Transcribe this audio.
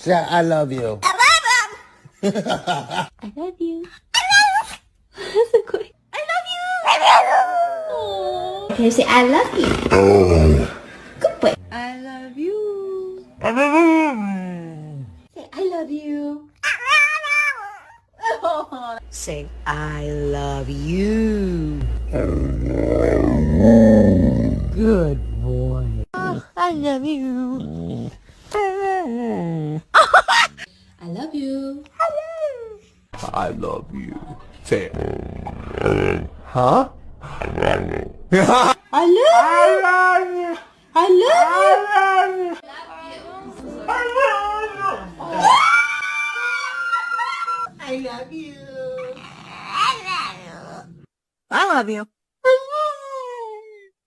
Say, I love you. I love you. That's a good. I love you. Can you say I love you? Good boy. I love you. Say I love you. Say, I love you. Good boy. I love you. I love you. I love you. Say it. Huh? I love you. I love you. I love you. I love you.